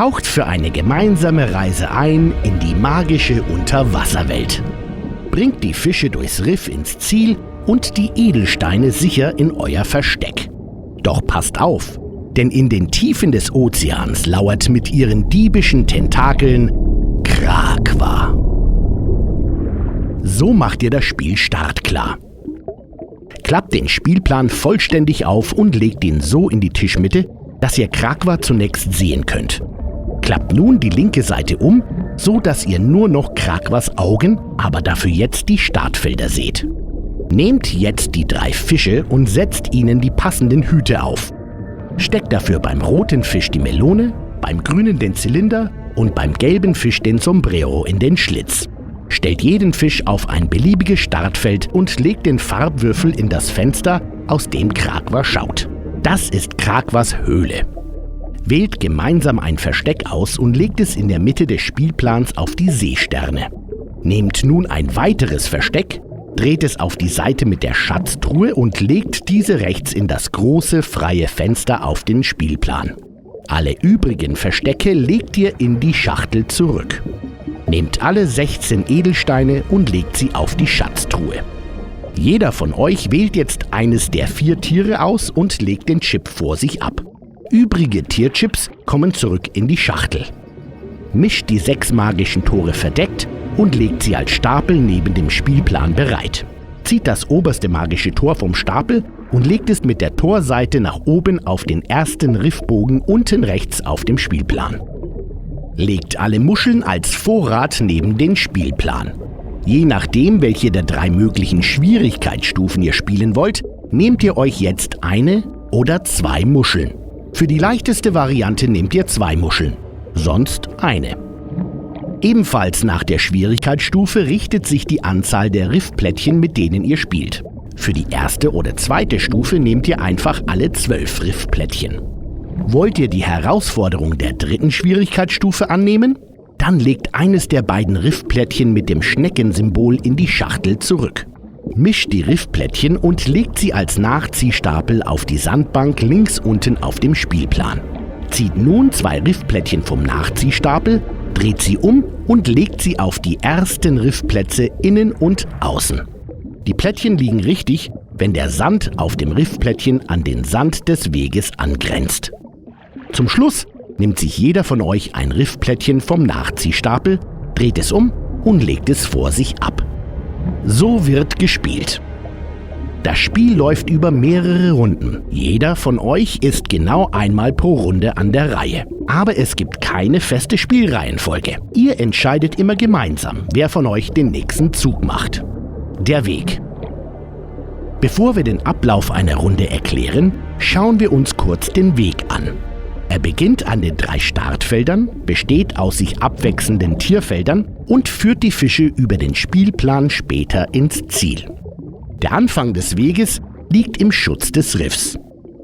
Taucht für eine gemeinsame Reise ein in die magische Unterwasserwelt. Bringt die Fische durchs Riff ins Ziel und die Edelsteine sicher in euer Versteck. Doch passt auf, denn in den Tiefen des Ozeans lauert mit ihren diebischen Tentakeln Krakwa. So macht ihr das Spiel startklar. Klappt den Spielplan vollständig auf und legt ihn so in die Tischmitte, dass ihr Krakwa zunächst sehen könnt. Klappt nun die linke Seite um, so dass ihr nur noch Krakwas Augen, aber dafür jetzt die Startfelder seht. Nehmt jetzt die 3 Fische und setzt ihnen die passenden Hüte auf. Steckt dafür beim roten Fisch die Melone, beim grünen den Zylinder und beim gelben Fisch den Sombrero in den Schlitz. Stellt jeden Fisch auf ein beliebiges Startfeld und legt den Farbwürfel in das Fenster, aus dem Krakwa schaut. Das ist Krakwas Höhle. Wählt gemeinsam ein Versteck aus und legt es in der Mitte des Spielplans auf die Seesterne. Nehmt nun ein weiteres Versteck, dreht es auf die Seite mit der Schatztruhe und legt diese rechts in das große freie Fenster auf den Spielplan. Alle übrigen Verstecke legt ihr in die Schachtel zurück. Nehmt alle 16 Edelsteine und legt sie auf die Schatztruhe. Jeder von euch wählt jetzt eines der 4 Tiere aus und legt den Chip vor sich ab. Übrige Tierchips kommen zurück in die Schachtel. Mischt die 6 magischen Tore verdeckt und legt sie als Stapel neben dem Spielplan bereit. Zieht das oberste magische Tor vom Stapel und legt es mit der Torseite nach oben auf den ersten Riffbogen unten rechts auf dem Spielplan. Legt alle Muscheln als Vorrat neben den Spielplan. Je nachdem, welche der 3 möglichen Schwierigkeitsstufen ihr spielen wollt, nehmt ihr euch jetzt eine oder 2 Muscheln. Für die leichteste Variante nehmt ihr 2 Muscheln, sonst eine. Ebenfalls nach der Schwierigkeitsstufe richtet sich die Anzahl der Riffplättchen, mit denen ihr spielt. Für die erste oder zweite Stufe nehmt ihr einfach alle 12 Riffplättchen. Wollt ihr die Herausforderung der 3. Schwierigkeitsstufe annehmen? Dann legt eines der beiden Riffplättchen mit dem Schneckensymbol in die Schachtel zurück. Mischt die Riffplättchen und legt sie als Nachziehstapel auf die Sandbank links unten auf dem Spielplan. Zieht nun 2 Riffplättchen vom Nachziehstapel, dreht sie um und legt sie auf die ersten Riffplätze innen und außen. Die Plättchen liegen richtig, wenn der Sand auf dem Riffplättchen an den Sand des Weges angrenzt. Zum Schluss nimmt sich jeder von euch ein Riffplättchen vom Nachziehstapel, dreht es um und legt es vor sich ab. So wird gespielt. Das Spiel läuft über mehrere Runden. Jeder von euch ist genau einmal pro Runde an der Reihe. Aber es gibt keine feste Spielreihenfolge. Ihr entscheidet immer gemeinsam, wer von euch den nächsten Zug macht. Der Weg. Bevor wir den Ablauf einer Runde erklären, schauen wir uns kurz den Weg an. Er beginnt an den 3 Startfeldern, besteht aus sich abwechselnden Tierfeldern und führt die Fische über den Spielplan später ins Ziel. Der Anfang des Weges liegt im Schutz des Riffs.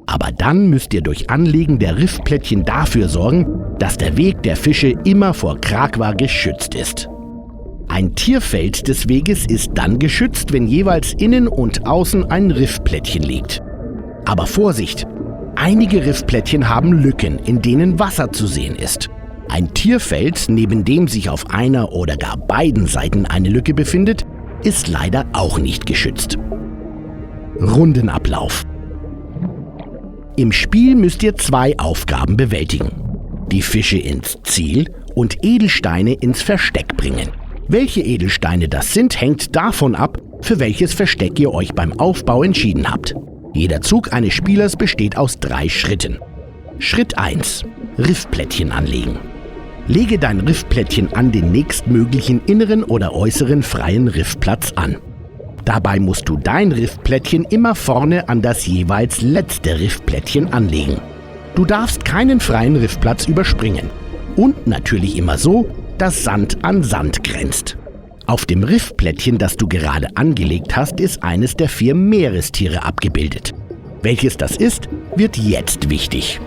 Aber dann müsst ihr durch Anlegen der Riffplättchen dafür sorgen, dass der Weg der Fische immer vor Krakwa geschützt ist. Ein Tierfeld des Weges ist dann geschützt, wenn jeweils innen und außen ein Riffplättchen liegt. Aber Vorsicht! Einige Riffplättchen haben Lücken, in denen Wasser zu sehen ist. Ein Tierfeld, neben dem sich auf einer oder gar beiden Seiten eine Lücke befindet, ist leider auch nicht geschützt. Rundenablauf. Im Spiel müsst ihr 2 Aufgaben bewältigen. Die Fische ins Ziel und Edelsteine ins Versteck bringen. Welche Edelsteine das sind, hängt davon ab, für welches Versteck ihr euch beim Aufbau entschieden habt. Jeder Zug eines Spielers besteht aus 3 Schritten. Schritt 1. Riffplättchen anlegen. Lege dein Riffplättchen an den nächstmöglichen inneren oder äußeren freien Riffplatz an. Dabei musst du dein Riffplättchen immer vorne an das jeweils letzte Riffplättchen anlegen. Du darfst keinen freien Riffplatz überspringen. Und natürlich immer so, dass Sand an Sand grenzt. Auf dem Riffplättchen, das du gerade angelegt hast, ist eines der 4 Meerestiere abgebildet. Welches das ist, wird jetzt wichtig.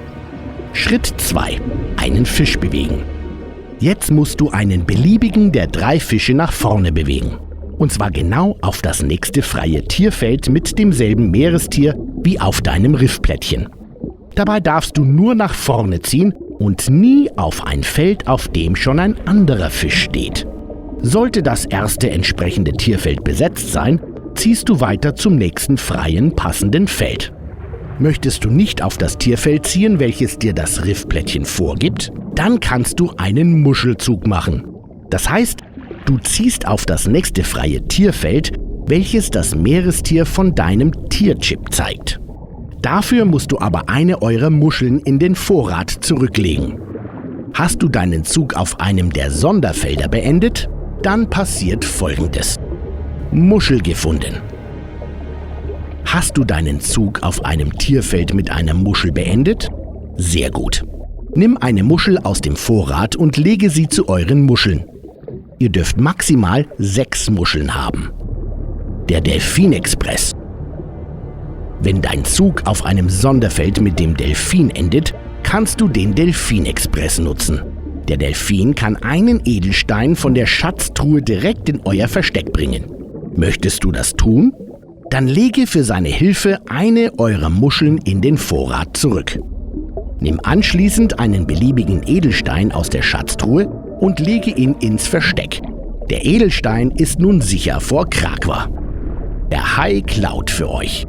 Schritt 2. Einen Fisch bewegen. Jetzt musst du einen beliebigen der 3 Fische nach vorne bewegen. Und zwar genau auf das nächste freie Tierfeld mit demselben Meerestier wie auf deinem Riffplättchen. Dabei darfst du nur nach vorne ziehen und nie auf ein Feld, auf dem schon ein anderer Fisch steht. Sollte das erste entsprechende Tierfeld besetzt sein, ziehst du weiter zum nächsten freien, passenden Feld. Möchtest du nicht auf das Tierfeld ziehen, welches dir das Riffplättchen vorgibt, dann kannst du einen Muschelzug machen. Das heißt, du ziehst auf das nächste freie Tierfeld, welches das Meerestier von deinem Tierchip zeigt. Dafür musst du aber eine eurer Muscheln in den Vorrat zurücklegen. Hast du deinen Zug auf einem der Sonderfelder beendet, dann passiert Folgendes. Muschel gefunden. Hast du deinen Zug auf einem Tierfeld mit einer Muschel beendet? Sehr gut. Nimm eine Muschel aus dem Vorrat und lege sie zu euren Muscheln. Ihr dürft maximal 6 Muscheln haben. Der Delfinexpress. Wenn dein Zug auf einem Sonderfeld mit dem Delfin endet, kannst du den Delfinexpress nutzen. Der Delfin kann einen Edelstein von der Schatztruhe direkt in euer Versteck bringen. Möchtest du das tun? Dann lege für seine Hilfe eine eurer Muscheln in den Vorrat zurück. Nimm anschließend einen beliebigen Edelstein aus der Schatztruhe und lege ihn ins Versteck. Der Edelstein ist nun sicher vor Kraqwa. Der Hai klaut für euch.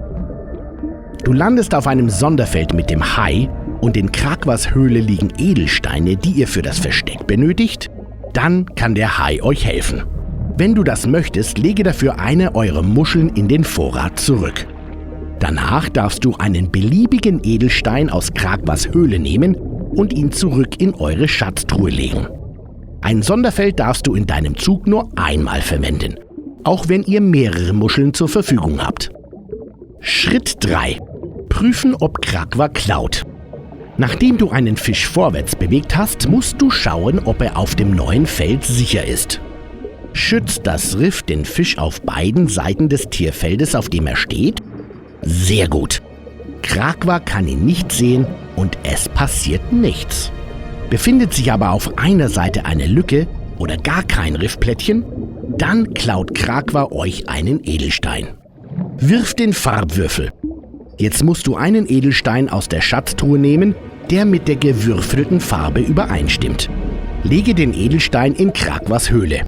Du landest auf einem Sonderfeld mit dem Hai und in Kraqwas Höhle liegen Edelsteine, die ihr für das Versteck benötigt. Dann kann der Hai euch helfen. Wenn du das möchtest, lege dafür eine eurer Muscheln in den Vorrat zurück. Danach darfst du einen beliebigen Edelstein aus Kraqwas Höhle nehmen und ihn zurück in eure Schatztruhe legen. Ein Sonderfeld darfst du in deinem Zug nur einmal verwenden, auch wenn ihr mehrere Muscheln zur Verfügung habt. Schritt 3. Prüfen, ob Kraqwa klaut. Nachdem du einen Fisch vorwärts bewegt hast, musst du schauen, ob er auf dem neuen Feld sicher ist. Schützt das Riff den Fisch auf beiden Seiten des Tierfeldes, auf dem er steht? Sehr gut. Kraqwa kann ihn nicht sehen und es passiert nichts. Befindet sich aber auf einer Seite eine Lücke oder gar kein Riffplättchen, dann klaut Kraqwa euch einen Edelstein. Wirf den Farbwürfel. Jetzt musst du einen Edelstein aus der Schatztruhe nehmen, der mit der gewürfelten Farbe übereinstimmt. Lege den Edelstein in Kraqwas Höhle.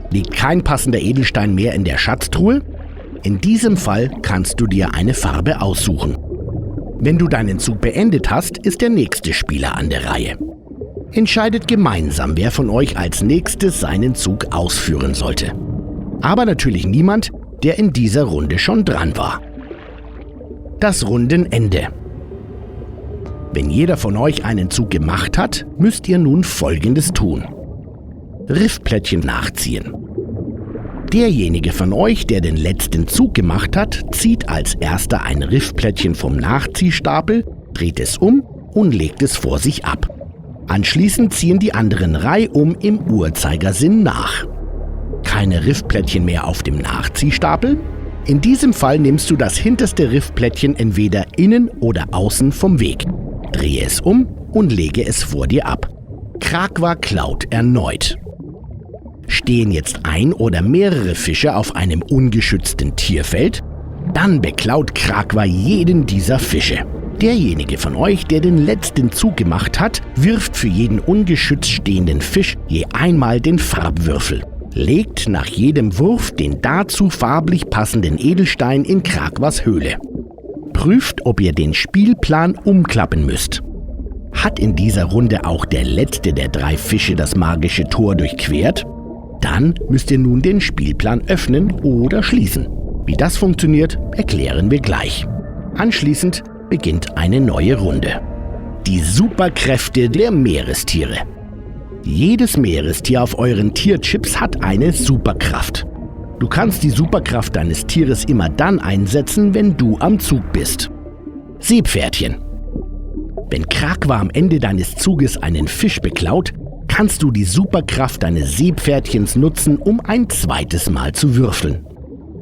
Liegt kein passender Edelstein mehr in der Schatztruhe? In diesem Fall kannst du dir eine Farbe aussuchen. Wenn du deinen Zug beendet hast, ist der nächste Spieler an der Reihe. Entscheidet gemeinsam, wer von euch als nächstes seinen Zug ausführen sollte. Aber natürlich niemand, der in dieser Runde schon dran war. Das Rundenende. Wenn jeder von euch einen Zug gemacht hat, müsst ihr nun Folgendes tun. Riffplättchen nachziehen. Derjenige von euch, der den letzten Zug gemacht hat, zieht als erster ein Riffplättchen vom Nachziehstapel, dreht es um und legt es vor sich ab. Anschließend ziehen die anderen reihum im Uhrzeigersinn nach. Keine Riffplättchen mehr auf dem Nachziehstapel? In diesem Fall nimmst du das hinterste Riffplättchen entweder innen oder außen vom Weg. Drehe es um und lege es vor dir ab. Kraqwa klaut erneut. Stehen jetzt ein oder mehrere Fische auf einem ungeschützten Tierfeld? Dann beklaut Kraqwa jeden dieser Fische. Derjenige von euch, der den letzten Zug gemacht hat, wirft für jeden ungeschützt stehenden Fisch je einmal den Farbwürfel. Legt nach jedem Wurf den dazu farblich passenden Edelstein in Kraqwas Höhle. Prüft, ob ihr den Spielplan umklappen müsst. Hat in dieser Runde auch der letzte der 3 Fische das magische Tor durchquert? Dann müsst ihr nun den Spielplan öffnen oder schließen. Wie das funktioniert, erklären wir gleich. Anschließend beginnt eine neue Runde. Die Superkräfte der Meerestiere. Jedes Meerestier auf euren Tierchips hat eine Superkraft. Du kannst die Superkraft deines Tieres immer dann einsetzen, wenn du am Zug bist. Seepferdchen. Wenn Kraqwa am Ende deines Zuges einen Fisch beklaut, kannst du die Superkraft deines Seepferdchens nutzen, um ein zweites Mal zu würfeln.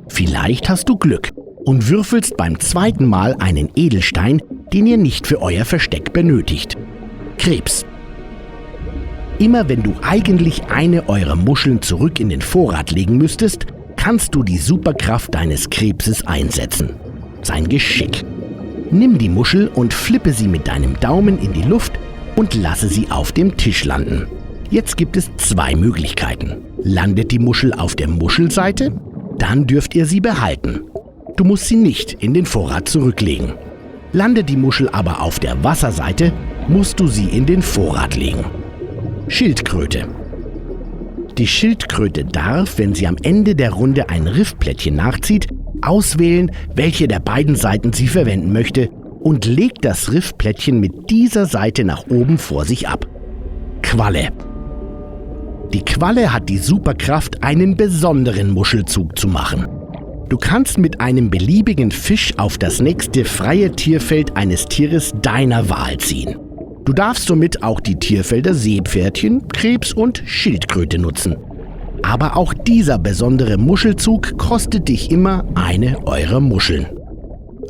Vielleicht hast du Glück und würfelst beim zweiten Mal einen Edelstein, den ihr nicht für euer Versteck benötigt. Krebs. Immer wenn du eigentlich eine eurer Muscheln zurück in den Vorrat legen müsstest, kannst du die Superkraft deines Krebses einsetzen. Sein Geschick. Nimm die Muschel und flippe sie mit deinem Daumen in die Luft, und lasse sie auf dem Tisch landen. Jetzt gibt es 2 Möglichkeiten. Landet die Muschel auf der Muschelseite? Dann dürft ihr sie behalten. Du musst sie nicht in den Vorrat zurücklegen. Landet die Muschel aber auf der Wasserseite, musst du sie in den Vorrat legen. Schildkröte. Die Schildkröte darf, wenn sie am Ende der Runde ein Riffplättchen nachzieht, auswählen, welche der beiden Seiten sie verwenden möchte und legt das Riffplättchen mit dieser Seite nach oben vor sich ab. Qualle. Die Qualle hat die Superkraft, einen besonderen Muschelzug zu machen. Du kannst mit einem beliebigen Fisch auf das nächste freie Tierfeld eines Tieres deiner Wahl ziehen. Du darfst somit auch die Tierfelder Seepferdchen, Krebs und Schildkröte nutzen. Aber auch dieser besondere Muschelzug kostet dich immer eine eurer Muscheln.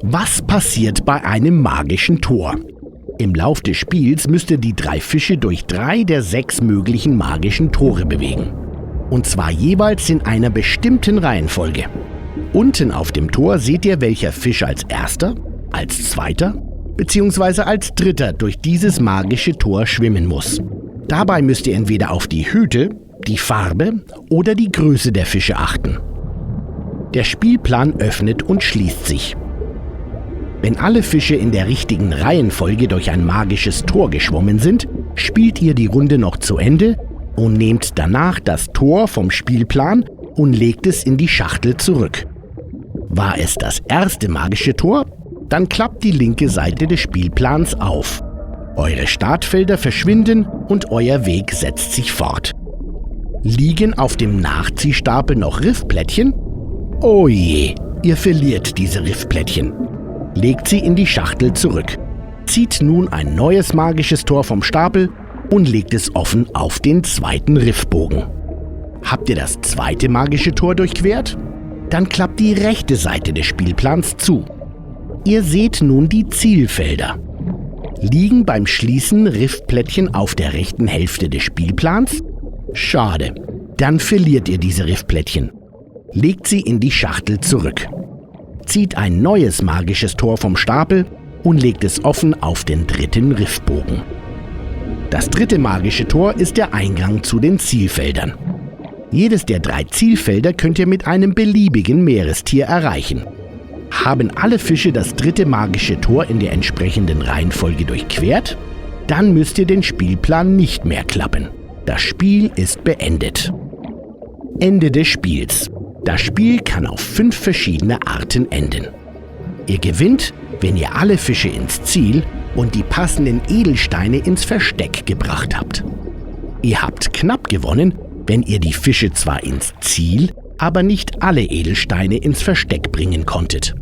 Was passiert bei einem magischen Tor? Im Lauf des Spiels müsst ihr die 3 Fische durch 3 der 6 möglichen magischen Tore bewegen. Und zwar jeweils in einer bestimmten Reihenfolge. Unten auf dem Tor seht ihr, welcher Fisch als erster, als zweiter bzw. als dritter durch dieses magische Tor schwimmen muss. Dabei müsst ihr entweder auf die Hüte, die Farbe oder die Größe der Fische achten. Der Spielplan öffnet und schließt sich. Wenn alle Fische in der richtigen Reihenfolge durch ein magisches Tor geschwommen sind, spielt ihr die Runde noch zu Ende und nehmt danach das Tor vom Spielplan und legt es in die Schachtel zurück. War es das erste magische Tor, dann klappt die linke Seite des Spielplans auf. Eure Startfelder verschwinden und euer Weg setzt sich fort. Liegen auf dem Nachziehstapel noch Riffplättchen? Oh je, ihr verliert diese Riffplättchen. Legt sie in die Schachtel zurück. Zieht nun ein neues magisches Tor vom Stapel und legt es offen auf den zweiten Riffbogen. Habt ihr das zweite magische Tor durchquert? Dann klappt die rechte Seite des Spielplans zu. Ihr seht nun die Zielfelder. Liegen beim Schließen Riffplättchen auf der rechten Hälfte des Spielplans? Schade, dann verliert ihr diese Riffplättchen. Legt sie in die Schachtel zurück. Zieht ein neues magisches Tor vom Stapel und legt es offen auf den dritten Riffbogen. Das dritte magische Tor ist der Eingang zu den Zielfeldern. Jedes der 3 Zielfelder könnt ihr mit einem beliebigen Meerestier erreichen. Haben alle Fische das dritte magische Tor in der entsprechenden Reihenfolge durchquert? Dann müsst ihr den Spielplan nicht mehr klappen. Das Spiel ist beendet. Ende des Spiels. Das Spiel kann auf 5 verschiedene Arten enden. Ihr gewinnt, wenn ihr alle Fische ins Ziel und die passenden Edelsteine ins Versteck gebracht habt. Ihr habt knapp gewonnen, wenn ihr die Fische zwar ins Ziel, aber nicht alle Edelsteine ins Versteck bringen konntet.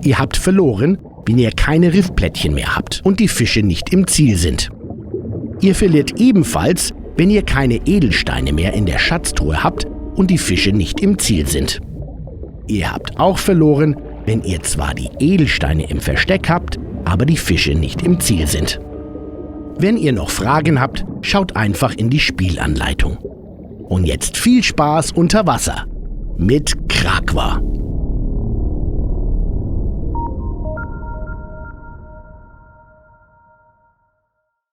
Ihr habt verloren, wenn ihr keine Riffplättchen mehr habt und die Fische nicht im Ziel sind. Ihr verliert ebenfalls, wenn ihr keine Edelsteine mehr in der Schatztruhe habt und die Fische nicht im Ziel sind. Ihr habt auch verloren, wenn ihr zwar die Edelsteine im Versteck habt, aber die Fische nicht im Ziel sind. Wenn ihr noch Fragen habt, schaut einfach in die Spielanleitung. Und jetzt viel Spaß unter Wasser mit Kraqwa.